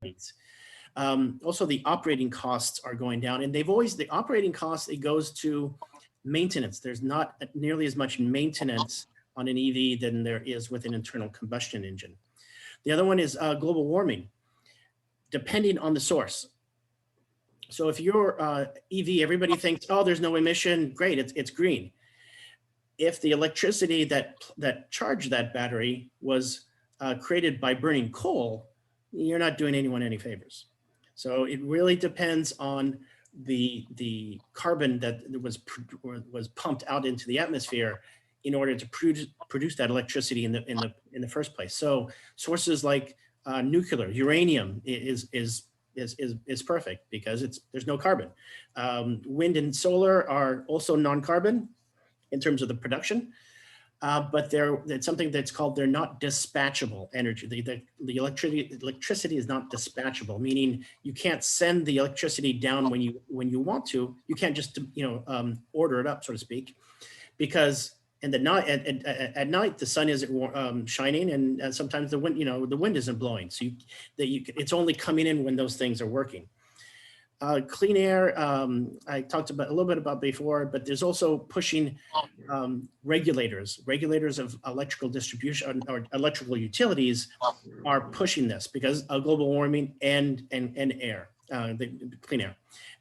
needs. Also, the operating costs are going down, and the operating costs, it goes to maintenance. There's not nearly as much maintenance on an EV than there is with an internal combustion engine. The other one is global warming, depending on the source. So if your EV, everybody thinks, oh, there's no emission, great, it's green. If the electricity that charged that battery was created by burning coal, you're not doing anyone any favors. So it really depends on the carbon that was pumped out into the atmosphere in order to produce that electricity in the first place. So sources like nuclear, uranium is perfect because there's no carbon. Wind and solar are also non-carbon in terms of the production. But it's something that's called, they're not dispatchable energy. The electricity is not dispatchable, meaning you can't send the electricity down when you want to. You can't just order it up, so to speak, because at night the sun isn't shining, and sometimes the wind isn't blowing. So it's only coming in when those things are working. Clean air, I talked about a little bit about before, but there's also pushing regulators of electrical distribution or electrical utilities are pushing this because of global warming and air, the clean air.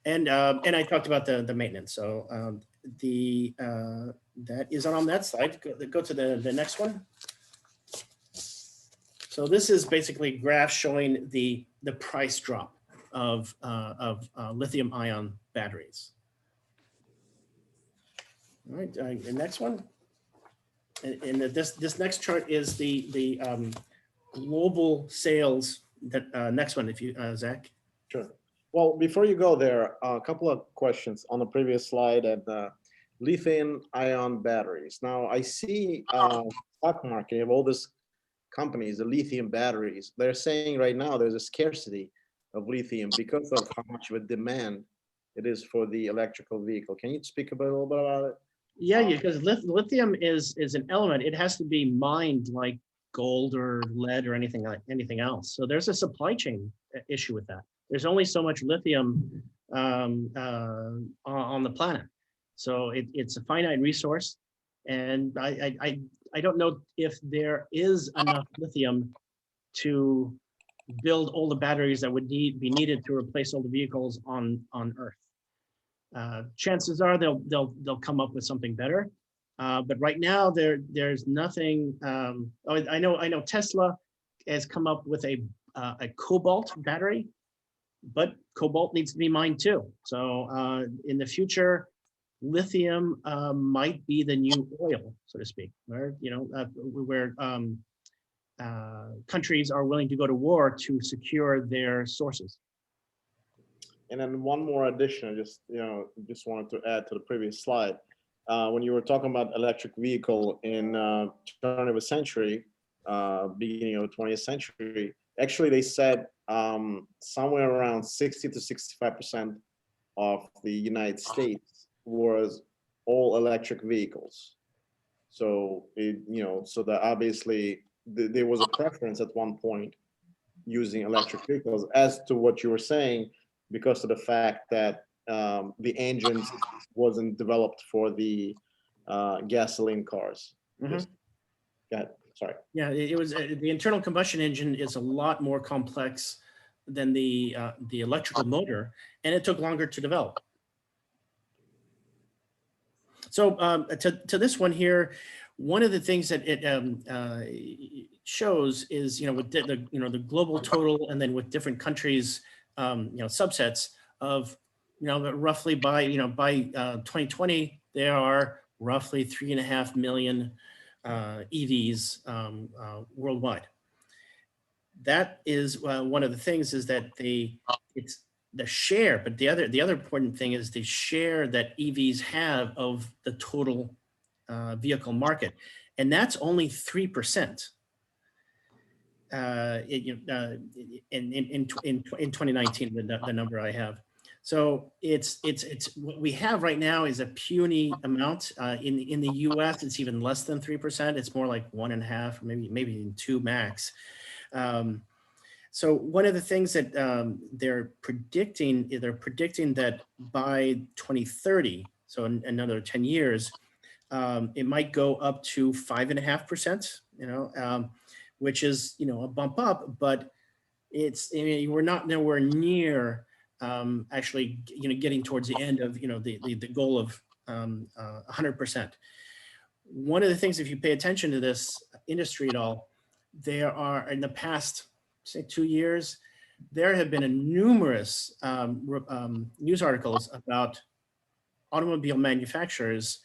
And I talked about the maintenance. So that is on that slide. Go to the next one. So this is basically a graph showing the price drop of lithium ion batteries. All right, the next one. And this next chart is the global sales. That next one, if you Zach. Sure. Well, before you go there, a couple of questions on the previous slide at the lithium ion batteries. Now I see stock market of all these companies, the lithium batteries. They're saying right now there's a scarcity of lithium because of how much of a demand it is for the electrical vehicle. Can you speak a little bit about it? Yeah, because lithium is an element. It has to be mined like gold or lead or anything else. So there's a supply chain issue with that. There's only so much lithium on the planet. So it's a finite resource. And I don't know if there is enough lithium to build all the batteries that would be needed to replace all the vehicles on Earth. Chances are they'll come up with something better, but right now there's nothing. I know Tesla has come up with a cobalt battery, but cobalt needs to be mined too. So in the future, lithium might be the new oil, so to speak, where countries are willing to go to war to secure their sources. And then one more addition, I just wanted to add to the previous slide. When you were talking about electric vehicle in turn of the century, beginning of the 20th century, actually they said somewhere around 60 to 65% of the United States was all electric vehicles. So so that obviously there was a preference at one point using electric vehicles, as to what you were saying, because of the fact that the engines wasn't developed for the gasoline cars. Mm-hmm. Go ahead. Sorry. Yeah, it was the internal combustion engine is a lot more complex than the electrical motor, and it took longer to develop. So to this one here, one of the things that it shows is, with the global total, and then with different countries, subsets of, roughly by 2020, there are roughly 3.5 million EVs worldwide. That is one of the things, is that it's the share, but the other important thing is the share that EVs have of the total vehicle market, and that's only 3%. In 2019, the number I have. So it's what we have right now is a puny amount. In the US, it's even less than 3%. It's more like 1.5, maybe even 2 max. So one of the things that they're predicting that by 2030, so in another 10 years, it might go up to 5.5%, which is, a bump up, but we're not nowhere near actually, getting towards the end of, the goal of 100%. One of the things, if you pay attention to this industry at all, there are, in the past, say 2 years, there have been numerous news articles about automobile manufacturers,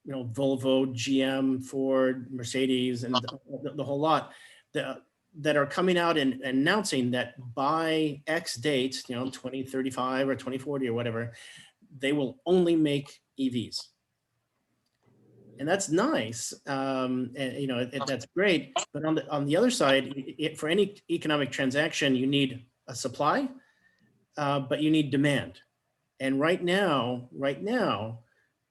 Volvo, GM, Ford, Mercedes, and the whole lot that are coming out and announcing that by X date, 2035 or 2040 or whatever, they will only make EVs. And that's nice, and that's great. But on the other side, for any economic transaction, you need a supply, but you need demand. And right now,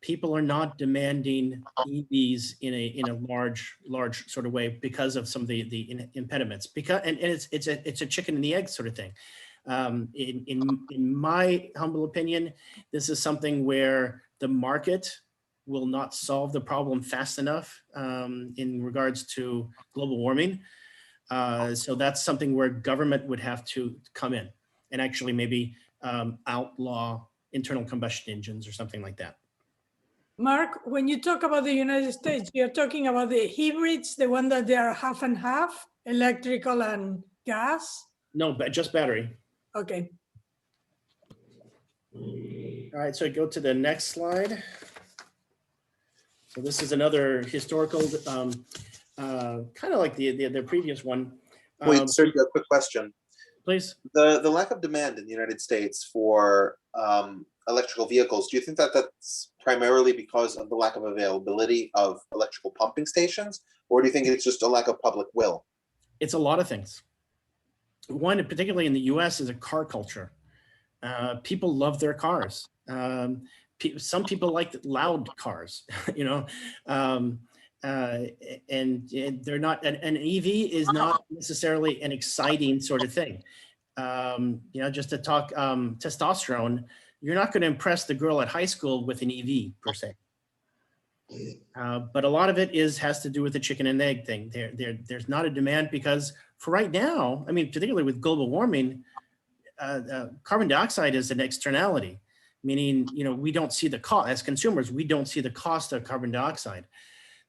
people are not demanding EVs in a large sort of way because of some of the impediments. And it's a chicken and the egg sort of thing. In my humble opinion, this is something where the market will not solve the problem fast enough in regards to global warming. So that's something where government would have to come in and actually maybe outlaw internal combustion engines or something like that. Mark, when you talk about the United States, you're talking about the hybrids, the one that they are half and half, electrical and gas? No, but just battery. Okay. All right, so go to the next slide. So this is another historical, kind of like the previous one. Wait, Sergio, a quick question. Please. The lack of demand in the United States for electrical vehicles, do you think that that's primarily because of the lack of availability of electrical pumping stations, or do you think it's just a lack of public will? It's a lot of things. One, particularly in the US, is a car culture. People love their cars. Some people like loud cars, and they're not, an EV is not necessarily an exciting sort of thing. Just to talk testosterone, you're not going to impress the girl at high school with an EV per se. But a lot of it has to do with the chicken and egg thing. There's not a demand because for right now, I mean, particularly with global warming, carbon dioxide is an externality, meaning, we don't see the cost as consumers, we don't see the cost of carbon dioxide.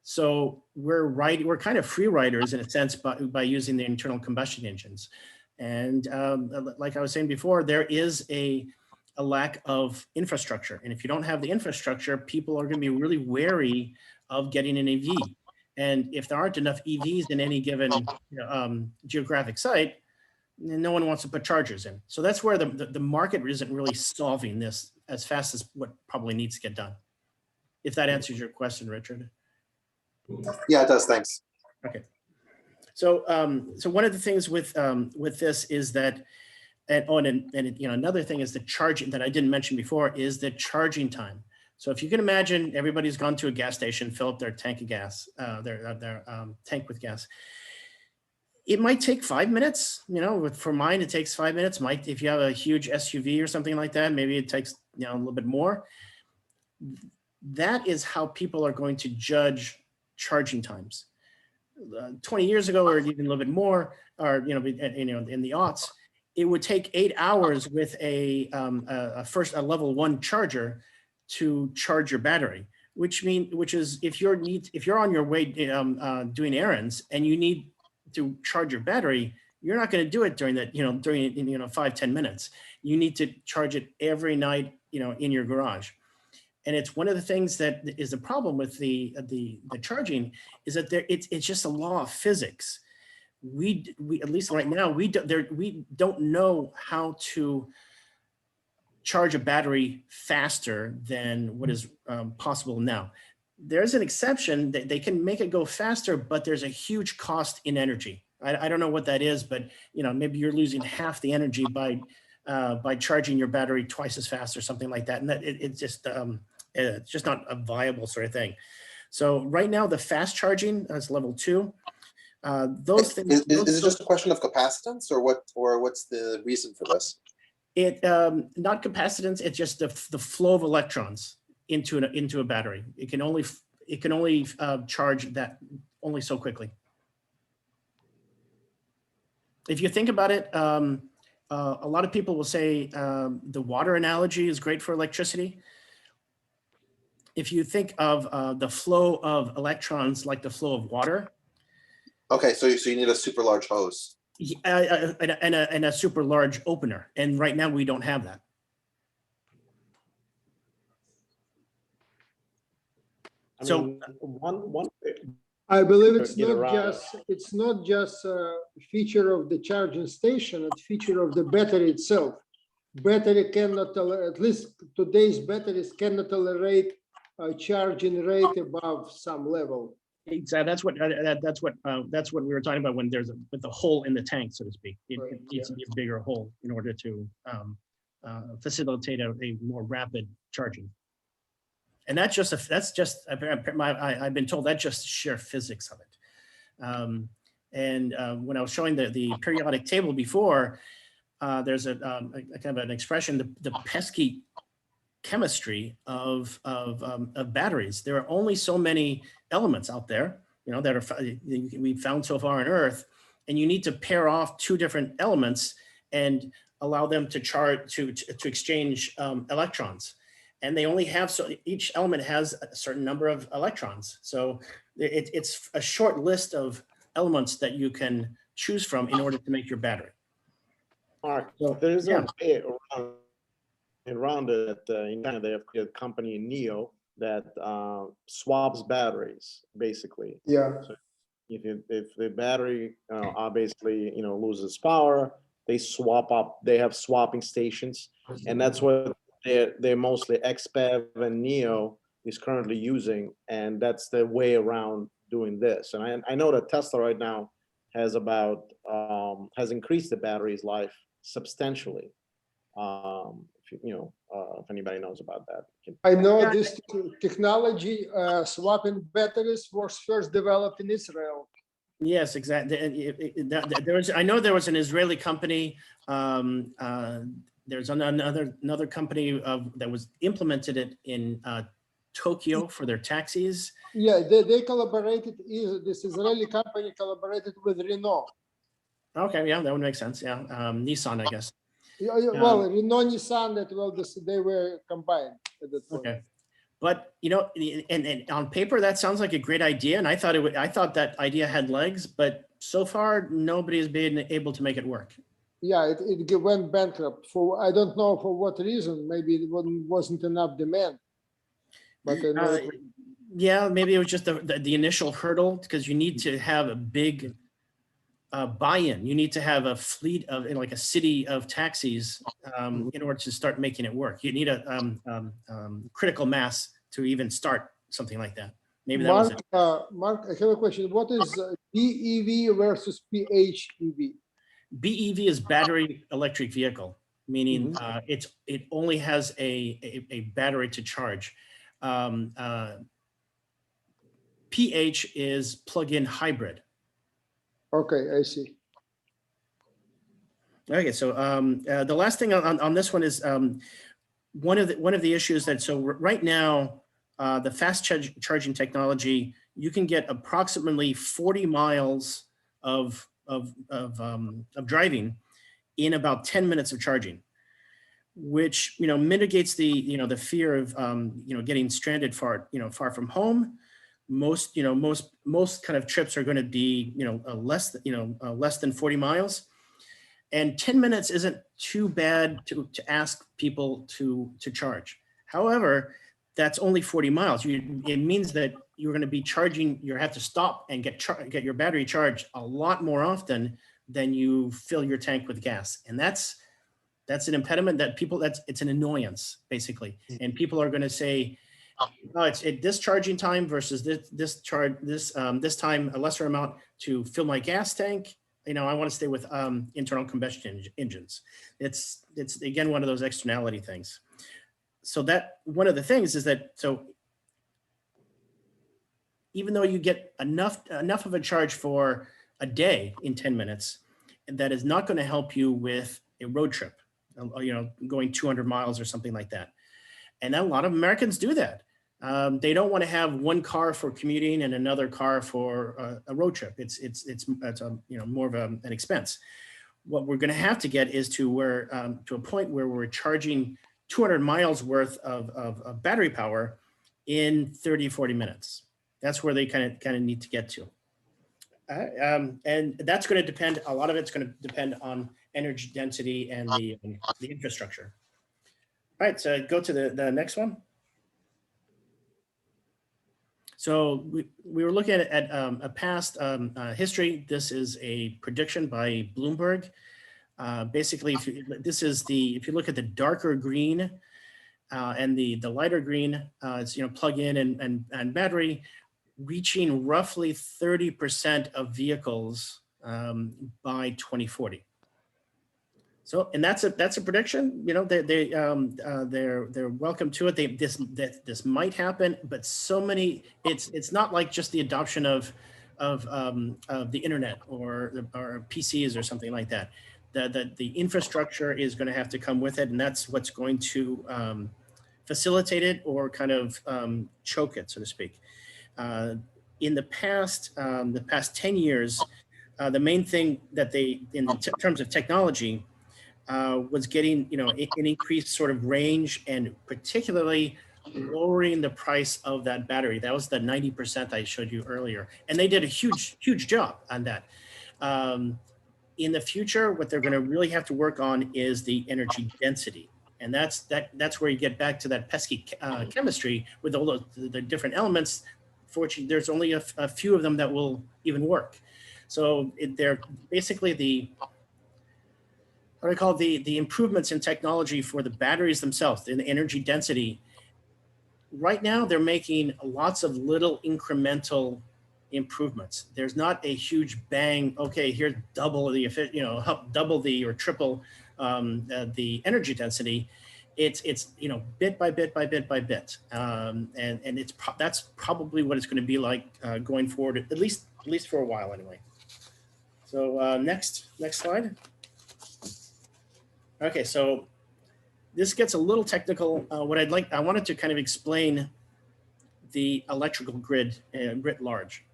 So we're kind of free riders in a sense by using the internal combustion engines. And like I was saying before, there is a lack of infrastructure. And if you don't have the infrastructure, people are going to be really wary of getting an EV. And if there aren't enough EVs in any given geographic site, no one wants to put chargers in. So that's where the market isn't really solving this as fast as what probably needs to get done. If that answers your question, Richard. Yeah, it does. Thanks. Okay. So so one of the things with this is that, another thing is the charging that I didn't mention before is the charging time. So if you can imagine, everybody's gone to a gas station, fill up their tank of gas, their tank with gas. It might take 5 minutes, for mine, it takes 5 minutes. If you have a huge SUV or something like that, maybe it takes, a little bit more. That is how people are going to judge charging times. 20 years ago, or even a little bit more, or, in the aughts, it would take 8 hours with a level 1 charger to charge your battery, which is if you're on your way doing errands and you need to charge your battery, you're not going to do it during 5-10 minutes. You need to charge it every night, in your garage. And it's one of the things that is the problem with the charging is that it's just a law of physics. We at least right now we don't know how to charge a battery faster than what is possible now. There's an exception that they can make it go faster, but there's a huge cost in energy. I don't know what that is, but maybe you're losing half the energy by charging your battery twice as fast or something like that, and that it's just not a viable sort of thing. So right now, the fast charging is level 2. Those things. Is those- it just a question of capacitance, or what? Or what's the reason for this? It not capacitance. It's just the flow of electrons into a battery. It can only charge that only so quickly. If you think about it, a lot of people will say the water analogy is great for electricity. If you think of the flow of electrons like the flow of water, Okay, so you need a super large hose. and a super large opener, and right now we don't have that. I So- mean, one I believe it's Get not around. just a feature of the charging station, it's feature of the battery itself. Battery cannot at least today's batteries cannot tolerate a charging rate above some level. Exactly. That's what we were talking about when there's with the hole in the tank, so to speak. It Right, needs to be a bigger hole in order to facilitate a more rapid charging. And that's just I've been told that's just sheer physics of it. When I was showing the periodic table before, there's a kind of an expression, the pesky chemistry of batteries. There are only so many elements out there, that we've found so far on Earth, and you need to pair off two different elements and allow them to to exchange electrons. And they only have, so each element has a certain number of electrons. So it's a short list of elements that you can choose from in order to make your battery. Mark, So, there's yeah. a way around it. In China, they have created a company, Neo, that swaps batteries, basically. Yeah. So if the battery basically loses power, they swap up. They have swapping stations, and that's what they're mostly XPEV and Neo is currently using, and that's the way around doing this. And I know that Tesla right now has has increased the battery's life substantially. If anybody knows about that. I know this technology, swapping batteries, was first developed in Israel. Yes, exactly. I know there was an Israeli company. There's another company that was implemented it in Tokyo for their taxis. Yeah, they collaborated. This Israeli company collaborated with Renault. Okay, yeah, that would make sense. Yeah, Nissan, I guess. Well, Renault, Nissan, they were combined at that point. Okay, but and on paper that sounds like a great idea, and I thought that idea had legs, but so far nobody has been able to make it work. Yeah, it went bankrupt for I don't know for what reason. Maybe it wasn't enough demand. But I know yeah, maybe it was just the initial hurdle, because you need to have a big buy-in. You need to have a fleet of like a city of taxis in order to start making it work. You need a critical mass to even start something like that. Maybe that was it. Mark, I have a question. What is BEV versus PHEV? BEV is battery electric vehicle, meaning it only has a battery to charge. PH is plug-in hybrid. Okay, I see. Okay, so the last thing on this one is one of the issues that right now the fast charging technology, you can get approximately 40 miles of driving in about 10 minutes of charging, which mitigates the fear of getting stranded far from home. Most kind of trips are going to be less than 40 miles, and 10 minutes isn't too bad to ask people to charge. However, that's only 40 miles. It means that you're going to be charging. You have to stop and get your battery charged a lot more often than you fill your tank with gas, and that's an impediment that it's an annoyance basically, and people are going to say, oh, it's this charging time versus this time a lesser amount to fill my gas tank. I want to stay with internal combustion engines. It's again one of those externality things. So that one of the things is that even though you get enough of a charge for a day in 10 minutes, and that is not going to help you with a road trip, going 200 miles or something like that. And a lot of Americans do that. They don't want to have one car for commuting and another car for a road trip. It's more of an expense. What we're going to have to get is to a point where we're charging 200 miles worth of battery power in 30, 40 minutes. That's where they kind of need to get to. And that's going to depend, a lot of it's going to depend on energy density and the infrastructure. All right, so go to the next one. So we were looking at a past history. This is a prediction by Bloomberg. Basically, if you look at the darker green and the lighter green, it's plug-in and battery, reaching roughly 30% of vehicles by 2040. So, and that's a prediction. They're welcome to it. This might happen, but so many. It's not like just the adoption of the internet or PCs or something like that. The infrastructure is going to have to come with it, and that's what's going to facilitate it or kind of choke it, so to speak. In the past 10 years, the main thing that in terms of technology, was getting an increased sort of range and particularly lowering the price of that battery. That was the 90% I showed you earlier. And they did a huge job on that. In the future, what they're going to really have to work on is the energy density. And that's where you get back to that pesky chemistry with all the different elements. Fortunately, there's only a few of them that will even work. So they're basically the improvements in technology for the batteries themselves, in the energy density. Right now, they're making lots of little incremental improvements. There's not a huge bang. Okay, here's double the or triple the energy density. It's bit by bit by bit by bit, and that's probably what it's going to be like going forward, at least for a while anyway. So next slide. Okay, so this gets a little technical. I wanted to kind of explain the electrical grid writ large.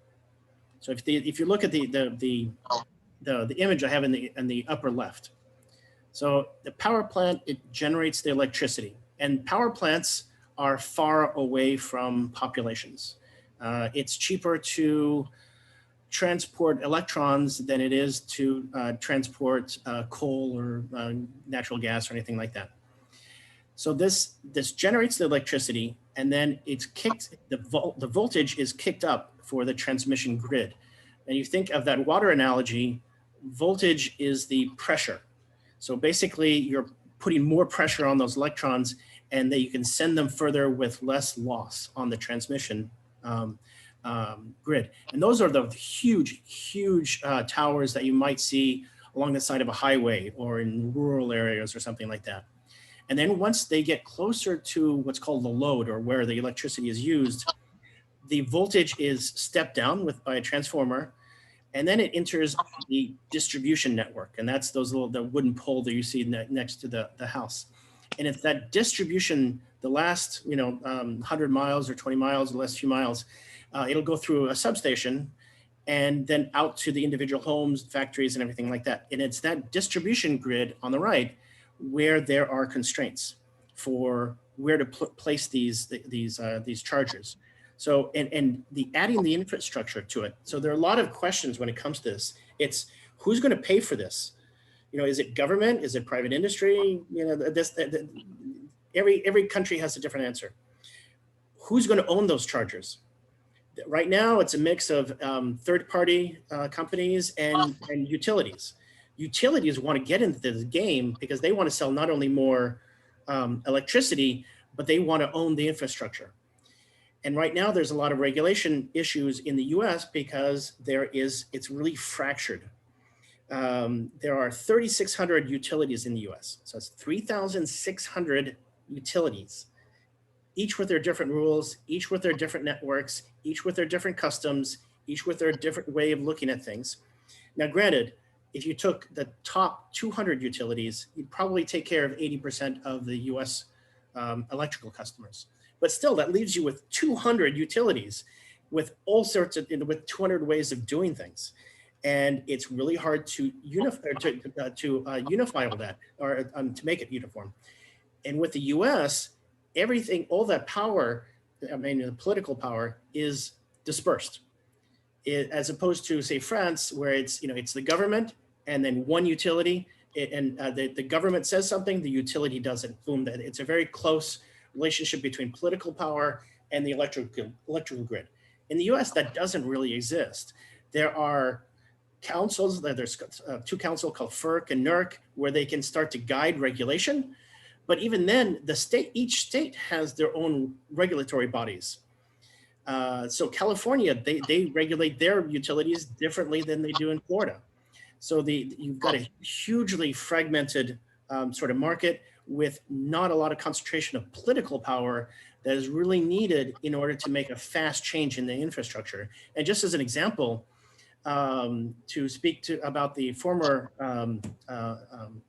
So if you look at the image I have in the upper left, so the power plant, it generates the electricity, and power plants are far away from populations. It's cheaper to transport electrons than it is to transport coal or natural gas or anything like that. So this generates the electricity, and then it's kicked, the voltage is kicked up for the transmission grid. And you think of that water analogy, voltage is the pressure. So basically you're putting more pressure on those electrons, and that you can send them further with less loss on the transmission grid. And those are the huge towers that you might see along the side of a highway or in rural areas or something like that. And then once they get closer to what's called the load, or where the electricity is used, the voltage is stepped down by a transformer, and then it enters the distribution network. And that's the wooden pole that you see next to the house. And it's that distribution, the last 100 miles or 20 miles, the last few miles, it'll go through a substation and then out to the individual homes, factories, and everything like that. And it's that distribution grid on the right where there are constraints for where to place these chargers. So, and adding the infrastructure to it. So there are a lot of questions when it comes to this. It's who's going to pay for this? Is it government? Is it private industry? Every country has a different answer. Who's going to own those chargers? Right now, it's a mix of third-party companies and utilities. Utilities want to get into the game because they want to sell not only more electricity, but they want to own the infrastructure. And right now, there's a lot of regulation issues in the US because it's really fractured. There are 3,600 utilities in the US. So it's 3,600 utilities, each with their different rules, each with their different networks, each with their different customs, each with their different way of looking at things. Now, granted, if you took the top 200 utilities, you'd probably take care of 80% of the US electrical customers. But still, that leaves you with 200 utilities with all sorts of, with 200 ways of doing things. And it's really hard to unify all that, or to make it uniform. And with the US, everything, all that power, I mean, the political power is dispersed. As opposed to, say, France, where it's, it's the government and then one utility, the government says something, the utility doesn't. Boom, it's a very close relationship between political power and the electrical grid. In the US, that doesn't really exist. There are councils, there's two councils called FERC and NERC, where they can start to guide regulation. But even then, each state has their own regulatory bodies. So California, they regulate their utilities differently than they do in Florida. So you've got a hugely fragmented sort of market with not a lot of concentration of political power that is really needed in order to make a fast change in the infrastructure. And just as an example, to speak about the former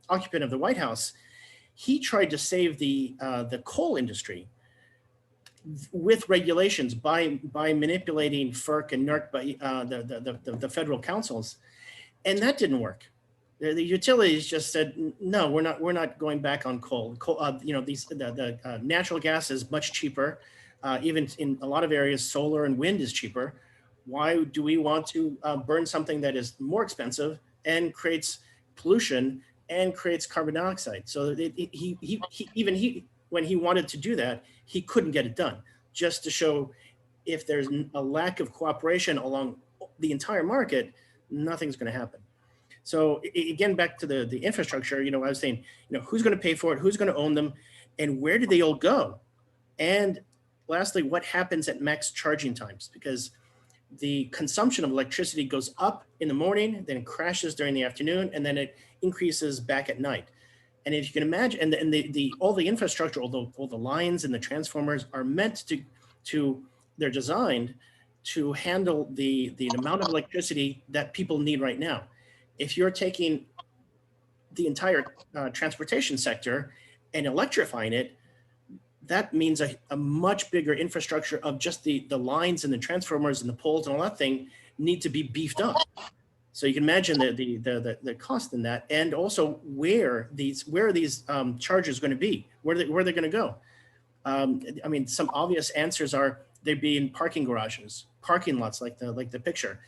occupant of the White House, he tried to save the coal industry with regulations by manipulating FERC and NERC, by the federal councils, and that didn't work. The utilities just said, no, we're not going back on coal. The natural gas is much cheaper. Even in a lot of areas, solar and wind is cheaper. Why do we want to burn something that is more expensive and creates pollution and creates carbon dioxide? So when he wanted to do that, he couldn't get it done, just to show if there's a lack of cooperation along the entire market, nothing's going to happen. So again, back to the infrastructure, I was saying, who's going to pay for it? Who's going to own them? And where do they all go? And lastly, what happens at max charging times? Because the consumption of electricity goes up in the morning, then it crashes during the afternoon, and then it increases back at night. And if you can imagine, and all the infrastructure, all the lines and the transformers are meant they're designed to handle the amount of electricity that people need right now. If you're taking the entire transportation sector and electrifying it, that means a much bigger infrastructure of just the lines and the transformers and the poles and all that thing need to be beefed up. So you can imagine the cost in that, and also where are these chargers going to be? Where are they going to go? I mean, some obvious answers are they'd be in parking garages, parking lots like the picture,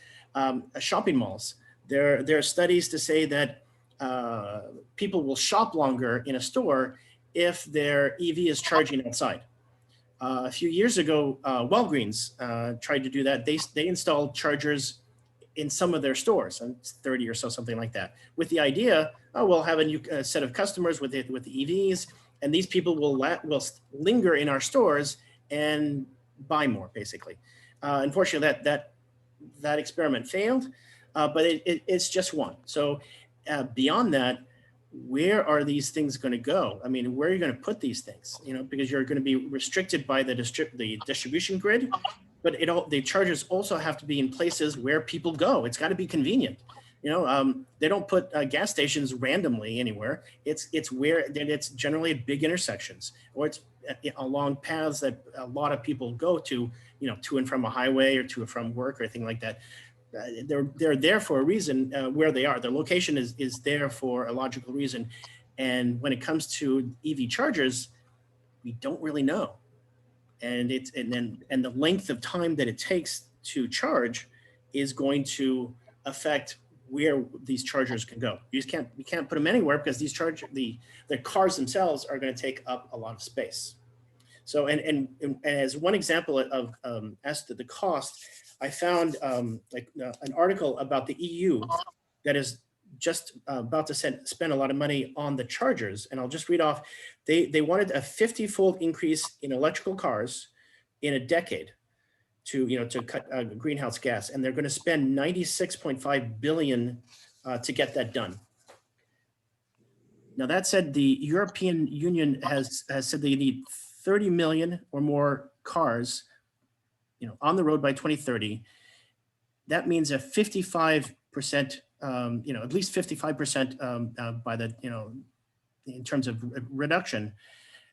shopping malls. There are studies to say that people will shop longer in a store if their EV is charging outside. A few years ago, Walgreens tried to do that. They installed chargers in some of their stores, 30 or so, something like that, with the idea, we'll have a new set of customers with the EVs, and these people will linger in our stores and buy more, basically. Unfortunately, that experiment failed, but it's just one. So beyond that, where are these things going to go? I mean, where are you going to put these things? Because you're going to be restricted by the distribution grid, but the chargers also have to be in places where people go. It's got to be convenient. They don't put gas stations randomly anywhere. It's generally at big intersections, or it's along paths that a lot of people go to, to and from a highway or to and from work or anything like that. They're there for a reason where they are. Their location is there for a logical reason. And when it comes to EV chargers, we don't really know. And the length of time that it takes to charge is going to affect where these chargers can go. You can't put them anywhere because the cars themselves are going to take up a lot of space. So and as one example of as to the cost, I found an article about the EU that is just about to spend a lot of money on the chargers. And I'll just read off. They wanted a 50-fold increase in electrical cars in a decade to cut greenhouse gas. And they're going to spend 96.5 billion to get that done. Now, that said, the European Union has said they need 30 million or more cars on the road by 2030. That means a 55% at least 55% by the, in terms of reduction.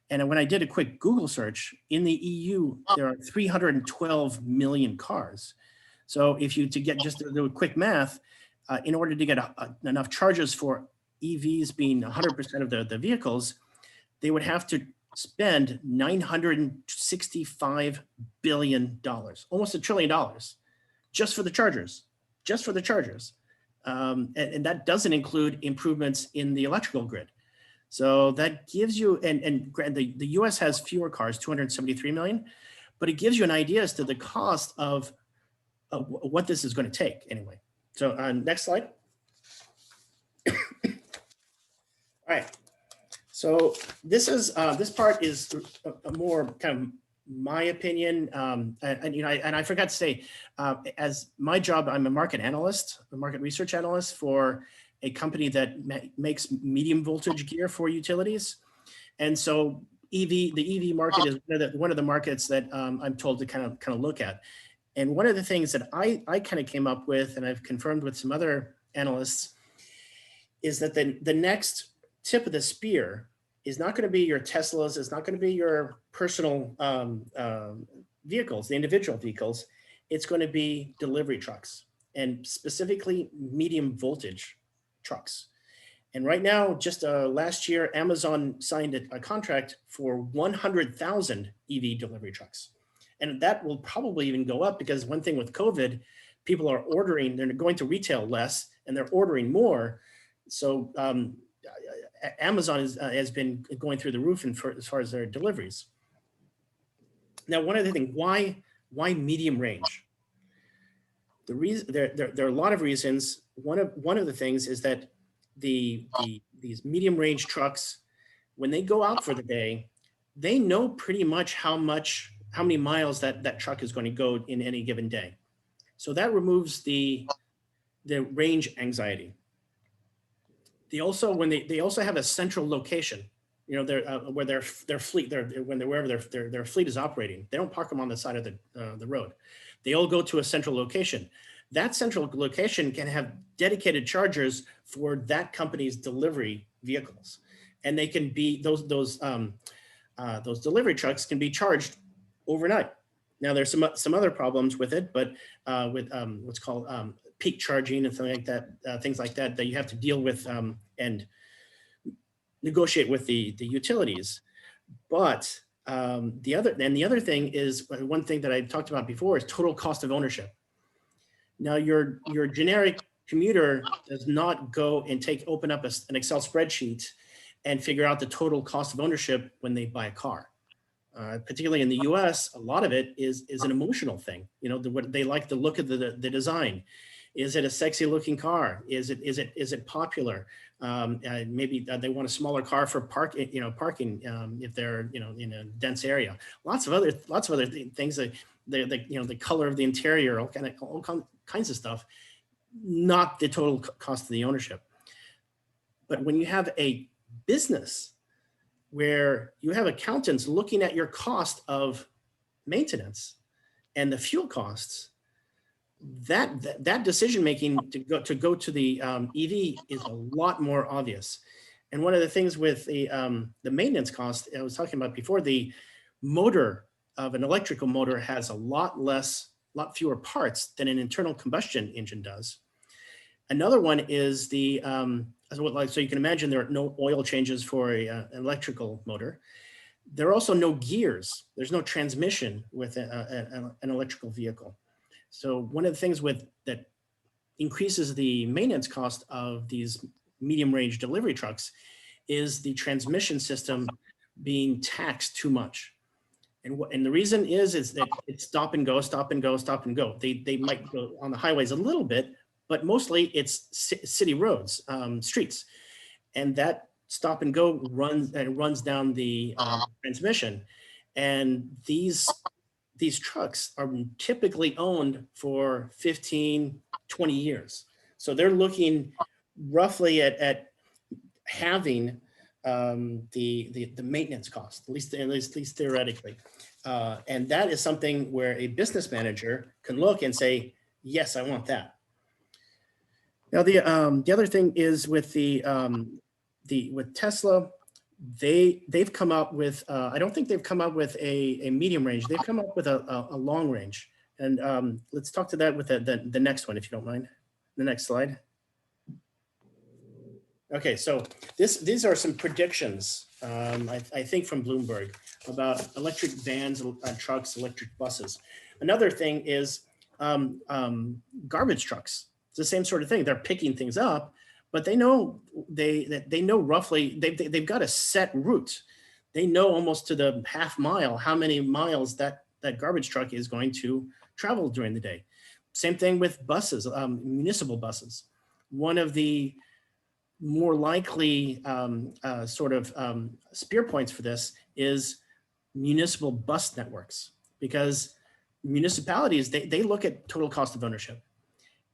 And when I did a quick Google search, in the EU, there are 312 million cars. So if you, to get just to do a quick math, in order to get enough charges for EVs being 100% of the vehicles, they would have to spend $965 billion, almost $1 trillion, just for the chargers, and that doesn't include improvements in the electrical grid. So that gives you, and the US has fewer cars, 273 million, but it gives you an idea as to the cost of what this is going to take anyway. So next slide. All right. So this is this part is a more kind of my opinion, and I forgot to say, as my job, I'm a market analyst, a market research analyst for a company that makes medium voltage gear for utilities, and so the EV market is one of the markets that I'm told to kind of look at. And one of the things that I kind of came up with, and I've confirmed with some other analysts, is that the next tip of the spear is not going to be your Teslas, it's not going to be your personal vehicles, the individual vehicles. It's going to be delivery trucks, and specifically medium voltage trucks. And right now, just last year, Amazon signed a contract for 100,000 EV delivery trucks. And that will probably even go up, because one thing with COVID, people are ordering, they're going to retail less and they're ordering more. So Amazon has been going through the roof as far as their deliveries. Now, one other thing, why medium range? The reason there are a lot of reasons. One of the things is that these medium range trucks, when they go out for the day, they know pretty much how many miles that truck is going to go in any given day. So that removes the range anxiety. They also, they also have a central location, where their fleet, wherever their fleet is operating. They don't park them on the side of the road. They all go to a central location. That central location can have dedicated chargers for that company's delivery vehicles, and they can be those delivery trucks can be charged overnight. Now, there's some other problems with it, but with what's called peak charging and things like that that you have to deal with and negotiate with the utilities. But the other thing is, one thing that I talked about before, is total cost of ownership. Now, your generic commuter does not go and open up an Excel spreadsheet and figure out the total cost of ownership when they buy a car. Particularly in the US, a lot of it is an emotional thing. They like the look of the design. Is it a sexy looking car? Is it popular? Maybe they want a smaller car for parking if they're in a dense area. Lots of other things, that the color of the interior, all kinds of stuff. Not the total cost of the ownership. But when you have a business where you have accountants looking at your cost of maintenance and the fuel costs, that decision making to go to the EV is a lot more obvious. And one of the things with the maintenance cost I was talking about before, the motor of an electrical motor has a lot fewer parts than an internal combustion engine does. Another one is so you can imagine there are no oil changes for an electrical motor. There are also no gears. There's no transmission with an electrical vehicle. So one of the things that increases the maintenance cost of these medium range delivery trucks is the transmission system being taxed too much. And the reason is that it's stop and go, stop and go, stop and go. They might go on the highways a little bit, but mostly it's city roads, streets. And that stop and go runs down the transmission. And these trucks are typically owned for 15, 20 years. So they're looking roughly at having the maintenance cost, at least theoretically. And that is something where a business manager can look and say, yes, I want that. Now, the other thing is with with Tesla, they've come up with, I don't think they've come up with a medium range. They've come up with a long range. And let's talk to that with the next one, if you don't mind. The next slide. Okay, so these are some predictions, I think from Bloomberg, about electric vans, trucks, electric buses. Another thing is garbage trucks. It's the same sort of thing. They're picking things up, but they know they know roughly, they've got a set route. They know almost to the half mile how many miles that garbage truck is going to travel during the day. Same thing with buses, municipal buses. One of the more likely spear points for this is municipal bus networks, because municipalities, they look at total cost of ownership,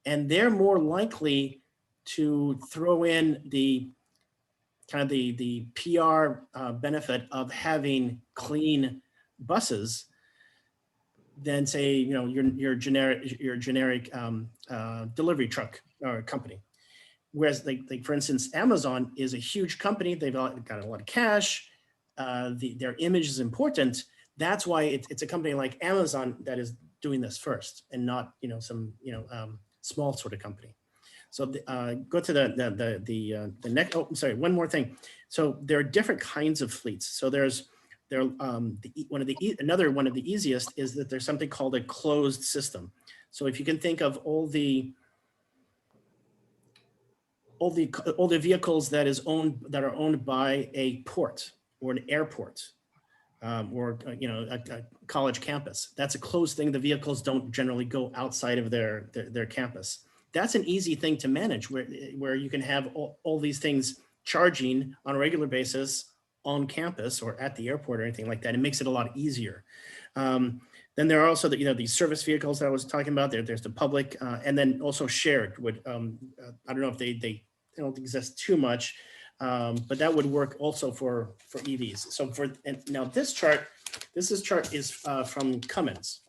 and they're more likely to throw in the kind of the PR benefit of having clean buses than, say, your generic delivery truck or company. Whereas like for instance, Amazon is a huge company. They've got a lot of cash. Their image is important. That's why it's a company like Amazon that is doing this first, and not some small sort of company. So go to the next. Oh, I'm sorry. One more thing. So there are different kinds of fleets. So another one of the easiest is that there's something called a closed system. So if you can think of all the vehicles that are owned by a port or an airport, or a college campus, that's a closed thing. The vehicles don't generally go outside of their campus. That's an easy thing to manage, where you can have all these things charging on a regular basis on campus or at the airport or anything like that. It makes it a lot easier. Then there are also these service vehicles that I was talking about. There's the public, and then also shared. I don't know if they don't exist too much, but that would work also for EVs. So now this chart is from Cummins.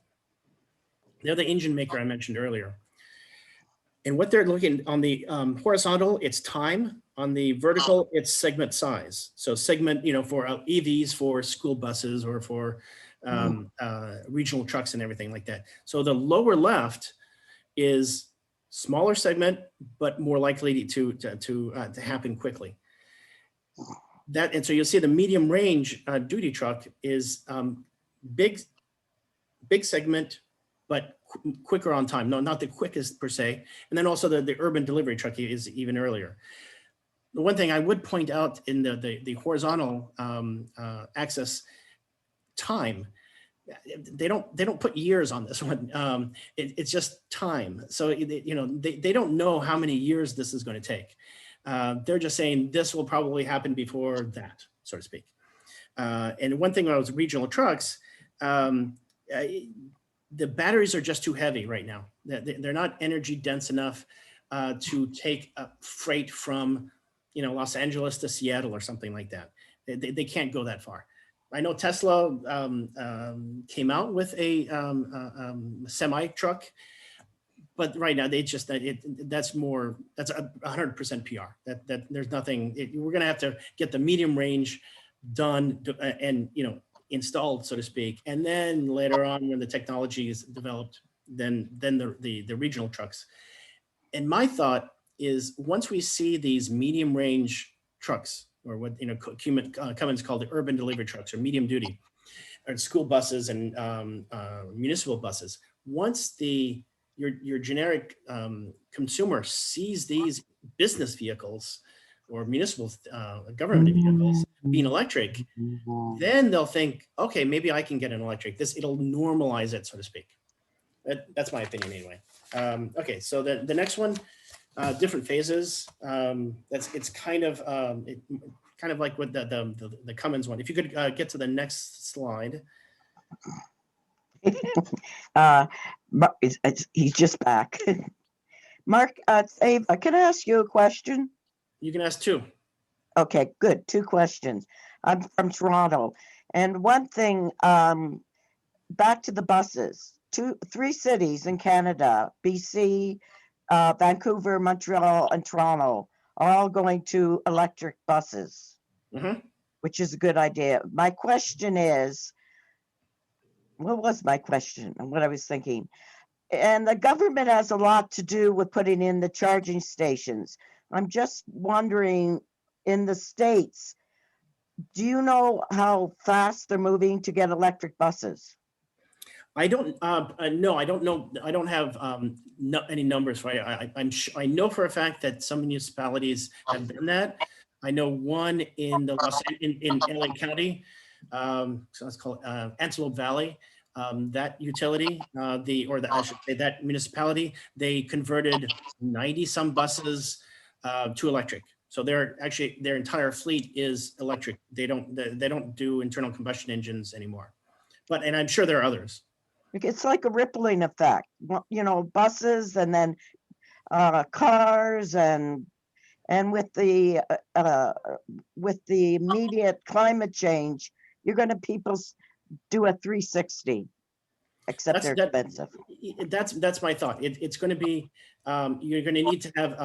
They're the engine maker I mentioned earlier. And what they're looking on the horizontal, it's time. On the vertical, it's segment size. So segment, for EVs, for school buses, or for regional trucks and everything like that. So the lower left is smaller segment, but more likely to happen quickly. And so you'll see the medium range duty truck is big segment, but quicker on time. No, not the quickest per se. And then also the urban delivery truck is even earlier. The one thing I would point out in the horizontal axis time, they don't put years on this one. It's just time. So they don't know how many years this is going to take. They're just saying this will probably happen before that, so to speak. And one thing about regional trucks, the batteries are just too heavy right now. They're not energy dense enough to take freight from Los Angeles to Seattle or something like that. They can't go that far. I know Tesla came out with a semi truck, but right now that's 100% PR. That there's nothing. We're going to have to get the medium range done and installed, so to speak, and then later on, when the technology is developed, then the regional trucks. And my thought is, once we see these medium range trucks, or what Cummins called the urban delivery trucks, or medium duty, or school buses and municipal buses, once your generic consumer sees these business vehicles or municipal government vehicles being electric, then they'll think, okay, maybe I can get an electric. It'll normalize it, so to speak. That's my opinion anyway. Okay, so the next one, different phases. It's kind of like with the Cummins one. If you could get to the next slide. He's just back. Mark, Ava, can I ask you a question? You can ask two. Okay, good. Two questions. I'm from Toronto. And one thing, back to the buses, 3 cities in Canada, BC, Vancouver, Montreal, and Toronto are all going to electric buses, Mhm. which is a good idea. My question is, what was my question and what I was thinking? And the government has a lot to do with putting in the charging stations. I'm just wondering, in the States, do you know how fast they're moving to get electric buses? I don't, no, I don't know. I don't have any numbers for you. I know for a fact that some municipalities have done that. I know one in the in LA County, so let's call it Antelope Valley. That utility, I should say that municipality, they converted 90 some buses to electric. So their entire fleet is electric. They don't do internal combustion engines anymore. And I'm sure there are others. It's like a rippling effect, you know, buses and then cars and with the immediate climate change, you're going to do a 360, except they're expensive. That's my thought. It's going to be, you're going to need to have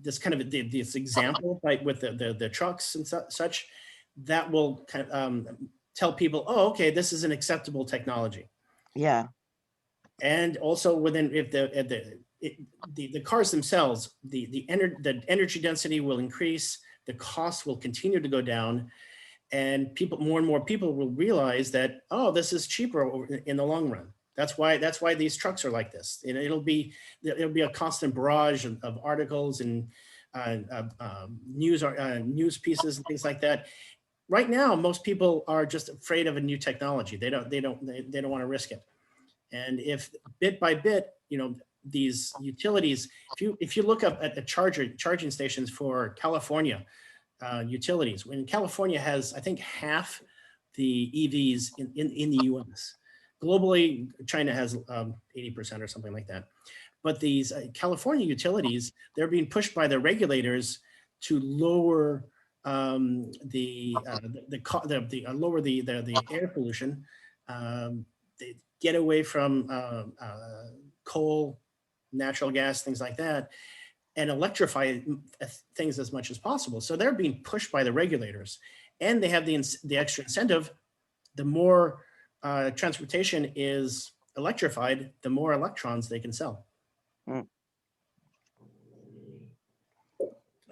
this kind of this example, right, with the trucks and such, that will kind of tell people, oh, okay, this is an acceptable technology. Yeah. And also within, if the cars themselves, the energy density will increase, the cost will continue to go down, and more and more people will realize that, oh, this is cheaper in the long run. That's why these trucks are like this. And it'll be a constant barrage of articles and news pieces and things like that. Right now, most people are just afraid of a new technology. They don't want to risk it. And if bit by bit, you know, these utilities, if you look up at the charging stations for California utilities, when California has, I think, half the EVs in the US. Globally, China has 80% or something like that. But these California utilities, they're being pushed by the regulators to lower the air pollution. They get away from coal, natural gas, things like that, and electrify things as much as possible. So they're being pushed by the regulators, and they have the extra incentive. The more transportation is electrified, the more electrons they can sell. Mm.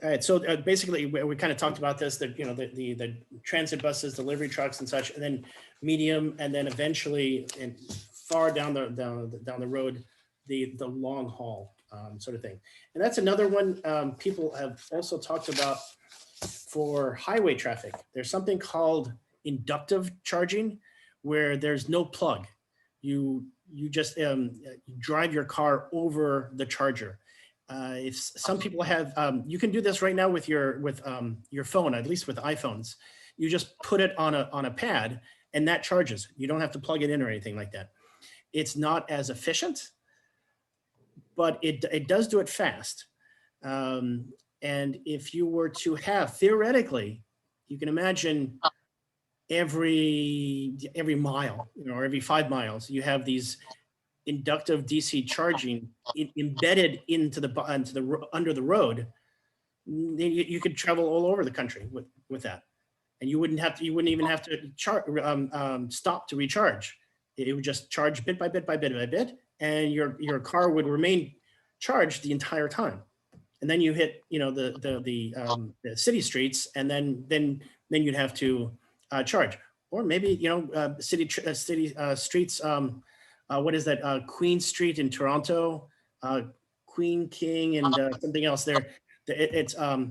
All right, so basically we kind of talked about this, that, you know, the transit buses, delivery trucks and such, and then medium, and then eventually, and far down the road, the long haul sort of thing. And that's another one people have also talked about for highway traffic. There's something called inductive charging, where there's no plug. You just drive your car over the charger. If some people have, you can do this right now with your phone, at least with iPhones. You just put it on a pad, and that charges. You don't have to plug it in or anything like that. It's not as efficient, but it does do it fast. And if you were to have, theoretically, you can imagine every mile, you know, or every 5 miles, you have these inductive DC charging embedded into under the road. You could travel all over the country with that, and you wouldn't even have to stop to recharge. It would just charge bit by bit by bit by bit, and your car would remain charged the entire time. And then you hit, you know, the city streets, and then you'd have to charge, or maybe, you know, city streets. What is that? Queen Street in Toronto, Queen King, and something else there. It's a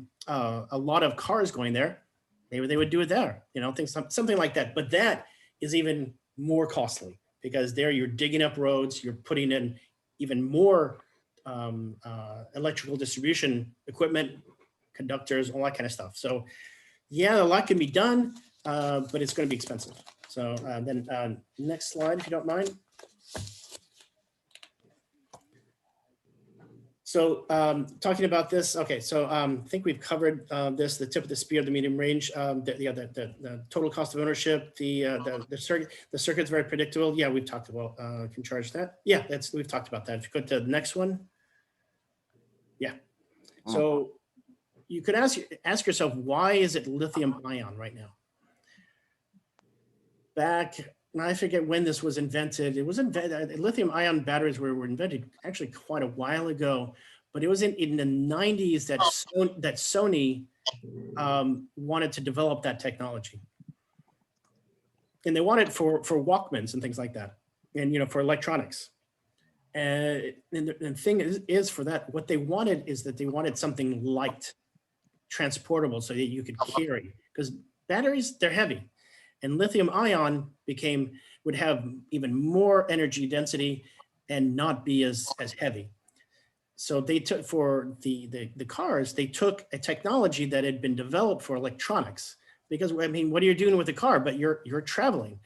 lot of cars going there. Maybe they would do it there, you know, something like that. But that is even more costly, because there you're digging up roads, you're putting in even more electrical distribution equipment, conductors, all that kind of stuff. So yeah, a lot can be done, but it's going to be expensive. So then next slide, if you don't mind. So talking about this, okay, so I think we've covered this, the tip of the spear, the medium range, the total cost of ownership, the circuit's very predictable. Yeah, we've talked about, can charge that. Yeah, we've talked about that. If you go to the next one. So you could ask yourself, why is it lithium ion right now? Back, I forget when this was invented. It was invented, lithium ion batteries were invented actually quite a while ago, but it was in the 90s that Sony wanted to develop that technology. And they wanted for Walkmans and things like that, and for electronics. And the thing is for that, what they wanted is that they wanted something light, transportable, so that you could carry, because batteries, they're heavy, and lithium ion would have even more energy density and not be as heavy. So they took, for the cars, they took a technology that had been developed for electronics, because I mean, what are you doing with the car? But you're traveling.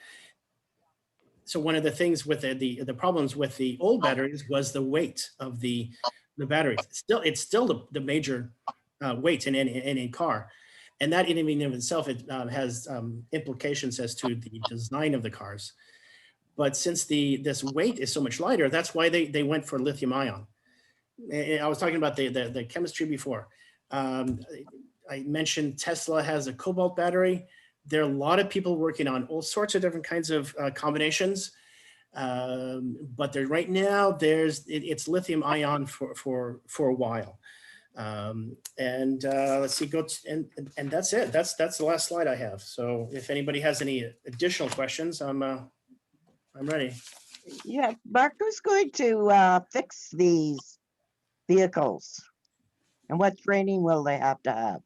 So one of the things with the problems with the old batteries was the weight of the batteries. It's still the major weight in any car, and that in and of itself has implications as to the design of the cars. But since this weight is so much lighter, that's why they went for lithium ion. I was talking about the chemistry before. I mentioned Tesla has a cobalt battery. There are a lot of people working on all sorts of different kinds of combinations, but right now it's lithium ion for a while. Let's see, and that's it. That's the last slide I have. So if anybody has any additional questions, I'm ready. Yeah, Mark, who's going to fix these vehicles? And what training will they have to have?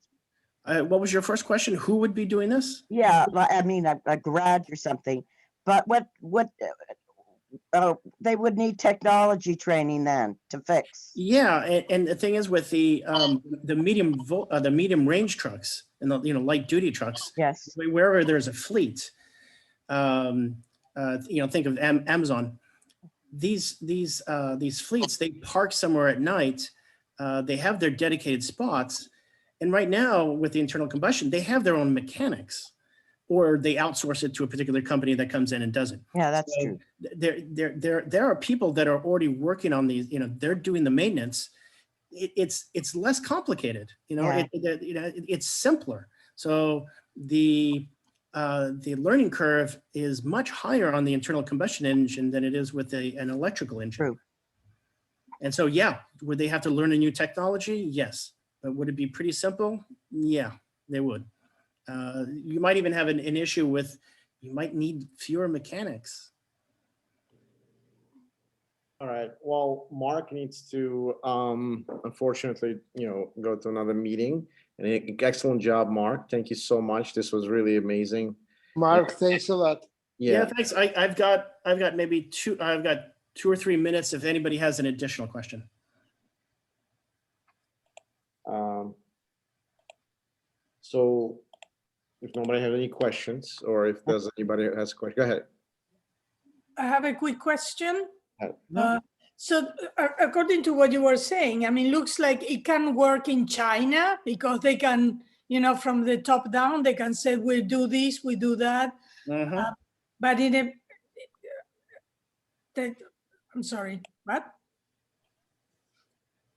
What was your first question? Who would be doing this? Yeah, I mean, a garage or something. But what they would need technology training then to fix. Yeah, and the thing is with the medium range trucks and the light duty trucks, Yes. wherever there's a fleet, think of Amazon. These fleets, they park somewhere at night. They have their dedicated spots, and right now with the internal combustion, they have their own mechanics, or they outsource it to a particular company that comes in and does it. Yeah, that's true. There are people that are already working on these. They're doing the maintenance. It's less complicated. Yeah. It's simpler. So the learning curve is much higher on the internal combustion engine than it is with an electrical engine. True. And so, yeah, would they have to learn a new technology? Yes. But would it be pretty simple? Yeah, they would. You might even have an issue with, you might need fewer mechanics. All right. Well, Mark needs to, unfortunately, go to another meeting. And excellent job, Mark. Thank you so much. This was really amazing. Mark, thanks a lot. Yeah, thanks. I've got maybe two or 3 minutes if anybody has an additional question. So if nobody has any questions, or if there's anybody who has a question, go ahead. I have a quick question. No. So according to what you were saying, I mean, looks like it can work in China because they can, from the top down, they can say, we do this, we do that. But I'm sorry, what?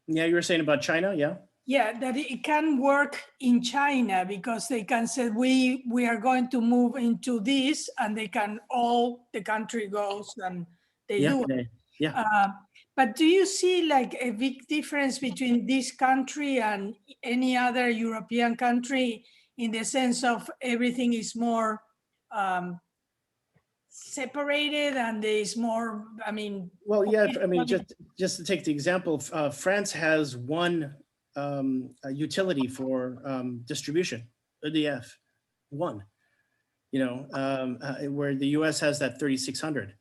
Yeah, you were saying about China, yeah? Yeah, that it can work in China because they can say, we are going to move into this, and the country goes and they do it. Yeah. But do you see like a big difference between this country and any other European country in the sense of everything is more separated and there is more, I mean. Well, yeah, I mean, just to take the example, France has one utility for distribution, EDF, one, where the US has that 3600.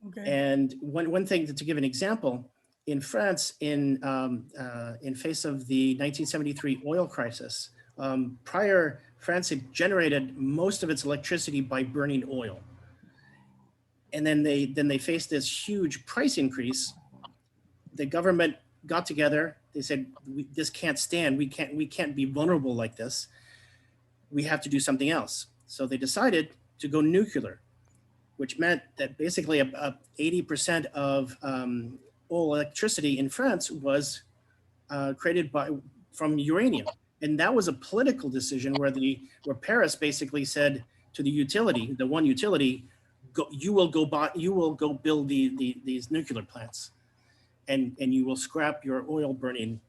Okay. And one thing to give an example, in France, in face of the 1973 oil crisis, France had generated most of its electricity by burning oil. And then they faced this huge price increase. The government got together. They said, this can't stand. We can't be vulnerable like this. We have to do something else. So they decided to go nuclear, which meant that basically 80% of all electricity in France was created from uranium. And that was a political decision where Paris basically said to the utility, the one utility, you will go build these nuclear plants, and you will scrap your oil burning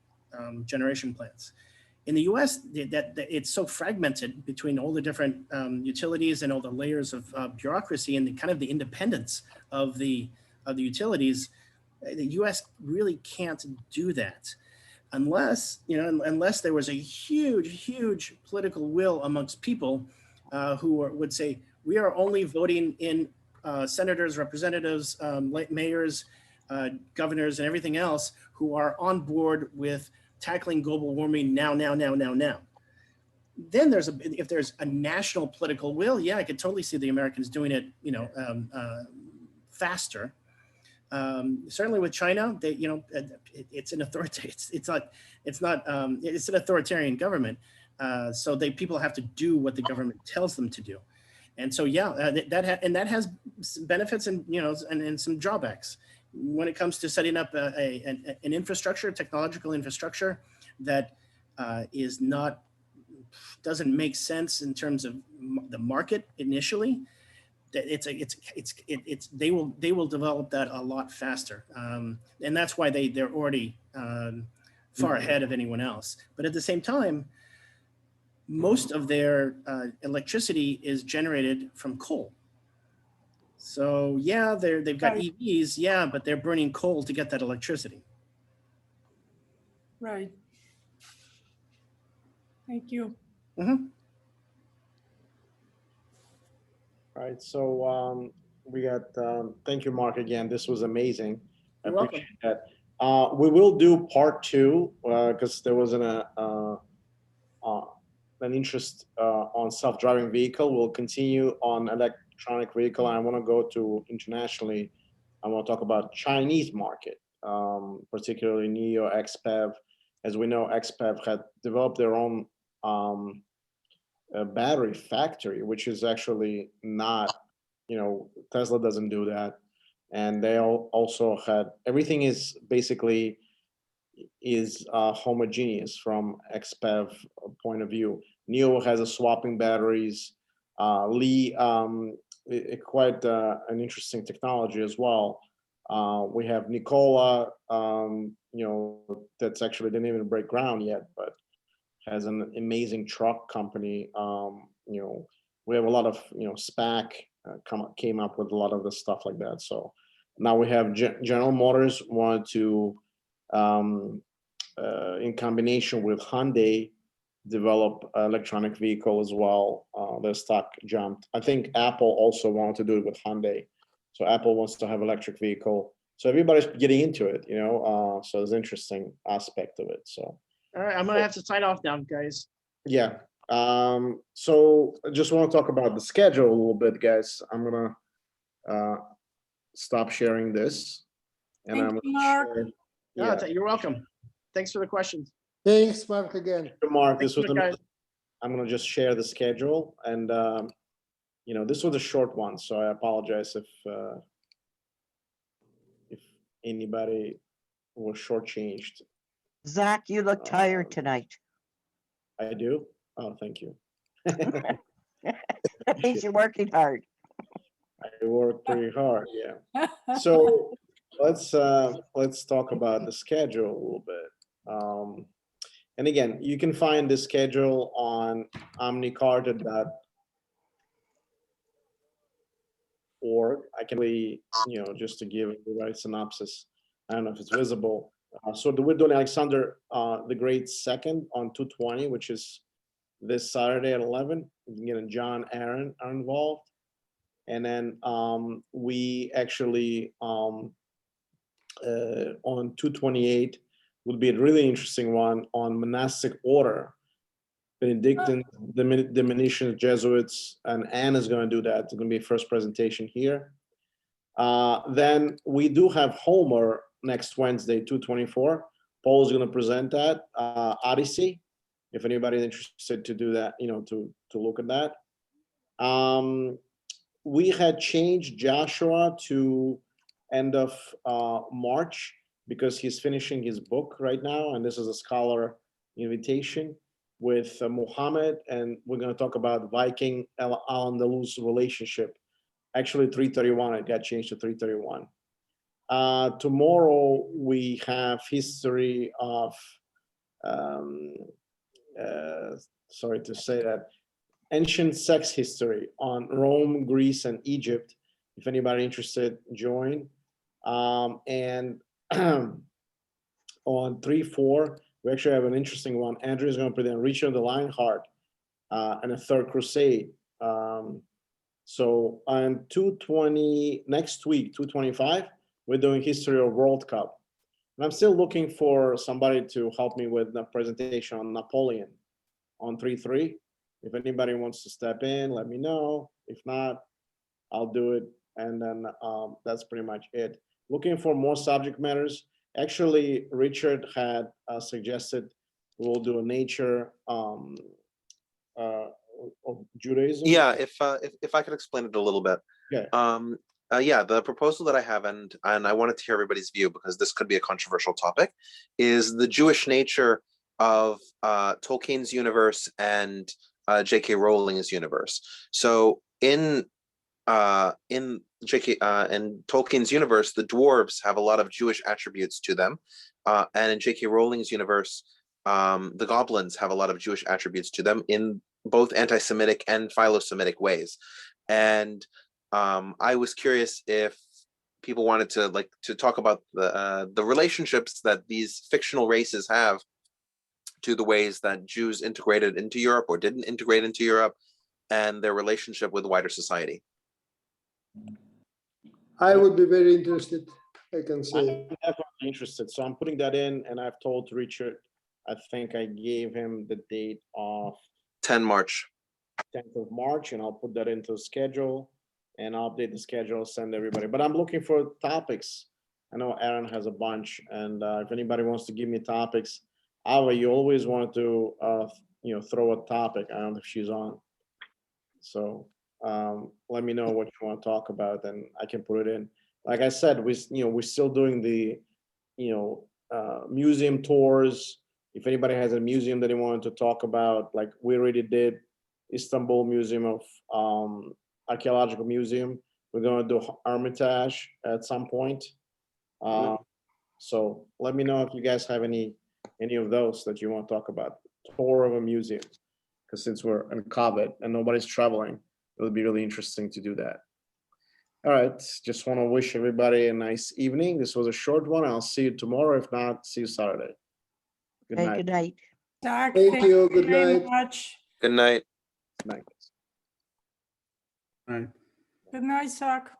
generation plants. In the U.S., it's so fragmented between all the different utilities and all the layers of bureaucracy and the independence of the utilities. The U.S. really can't do that unless there was a huge political will amongst people who would say, we are only voting in senators, representatives, mayors, governors, and everything else who are on board with tackling global warming now. Then if there's a national political will, yeah, I could totally see the Americans doing it, faster. Certainly with China, it's an authoritarian government. So people have to do what the government tells them to do. And so, yeah, that has benefits and, and some drawbacks when it comes to setting up an infrastructure, technological infrastructure that doesn't make sense in terms of the market initially. They will develop that a lot faster, and that's why they're already far ahead of anyone else. But at the same time, most of their electricity is generated from coal. So yeah, they've got Right. EVs, yeah, but they're burning coal to get that electricity. Right. Thank you. Mm-hmm. All right, so we got, thank you, Mark, again. This was amazing. I You're welcome. appreciate that. We will do part 2 because there was an interest on self-driving vehicle. We'll continue on electronic vehicle. I want to go to internationally. I want to talk about Chinese market, particularly NIO, XPEV. As we know, XPEV had developed their own battery factory, which is actually not, Tesla doesn't do that. And they also had, everything is basically homogeneous from XPEV point of view. NIO has a swapping batteries. Li, quite an interesting technology as well. We have Nikola, that's actually didn't even break ground yet, but has an amazing truck company. We have a lot of, SPAC came up with a lot of the stuff like that. So now we have General Motors wanted to, in combination with Hyundai, develop electronic vehicle as well. Their stock jumped. I think Apple also wanted to do it with Hyundai. So Apple wants to have electric vehicle. So everybody's getting into it, so there's an interesting aspect of it. So. All right, I'm gonna have to sign off now, guys. Yeah. So I just want to talk about the schedule a little bit, guys. I'm gonna stop sharing this, and Thank I'm you, gonna Mark. share. Yeah, Yeah, you're welcome. Thanks for the questions. Thanks, Mark, again. Mark, Thanks this was for the guys. I'm gonna just share the schedule, and this was a short one, so I apologize if anybody was shortchanged. Zach, you look tired tonight. I do. Oh, thank you. That means you're working hard. I work pretty hard. Yeah. So let's talk about the schedule a little bit. And again, you can find the schedule on omnicarta.org. I can really, just to give everybody a synopsis. I don't know if it's visible. So we're doing Alexander the Great's second on 220, which is this Saturday at 11. You can get John, Aaron are involved. And then we actually on 228 will be a really interesting one on monastic order. Benedictine, Dominican, Jesuits, and Anne is going to do that. It's going to be first presentation here. Then we do have Homer next Wednesday, 224. Paul is going to present that. Odyssey, if anybody's interested to do that, to look at that. We had changed Joshua to end of March. because he's finishing his book right now, and this is a scholar invitation with Muhammad, and we're going to talk about Viking Al-Andalus relationship. Actually, 331, it got changed to 331. Tomorrow we have history of, sorry to say that, ancient sex history on Rome, Greece, and Egypt. If anybody interested, join. And on 3-4, we actually have an interesting one. Andrew is going to present Richard the Lionheart and a Third Crusade. So on 220, next week, 225, we're doing history of World Cup. And I'm still looking for somebody to help me with the presentation on Napoleon on 3-3. If anybody wants to step in, let me know. If not, I'll do it. And then that's pretty much it. Looking for more subject matters. Actually, Richard had suggested we'll do a nature of Judaism. Yeah, if I could explain it a little bit. Yeah. Yeah, the proposal that I have, and I wanted to hear everybody's view because this could be a controversial topic, is the Jewish nature of Tolkien's universe and J.K. Rowling's universe. So in J.K. In Tolkien's universe, the dwarves have a lot of Jewish attributes to them, and in J.K. Rowling's universe, the goblins have a lot of Jewish attributes to them in both anti-Semitic and philo-Semitic ways. And I was curious if people wanted to talk about the relationships that these fictional races have to the ways that Jews integrated into Europe or didn't integrate into Europe, and their relationship with wider society. I would be very interested, I can say. I'm definitely interested. So I'm putting that in, and I've told Richard, I think I gave him the date of 10 March. 10th of March, and I'll put that into the schedule, and I'll update the schedule, send everybody. But I'm looking for topics. I know Aaron has a bunch, and if anybody wants to give me topics, Ava, you always want to, throw a topic. I don't know if she's on. So let me know what you want to talk about, and I can put it in. Like I said, we're still doing the, museum tours. If anybody has a museum that they wanted to talk about, like we already did Istanbul Museum of Archaeological Museum. We're going to do Hermitage at some point. So let me know if you guys have any of those that you want to talk about. Tour of a museum, because since we're in COVID and nobody's traveling, it would be really interesting to do that. All right, just want to wish everybody a nice evening. This was a short one. I'll see you tomorrow. If not, see you Saturday. Good Hey, night. good night. Doug, Thank you. Good very night. much. Good night. Good night. Right. Good night, Zach.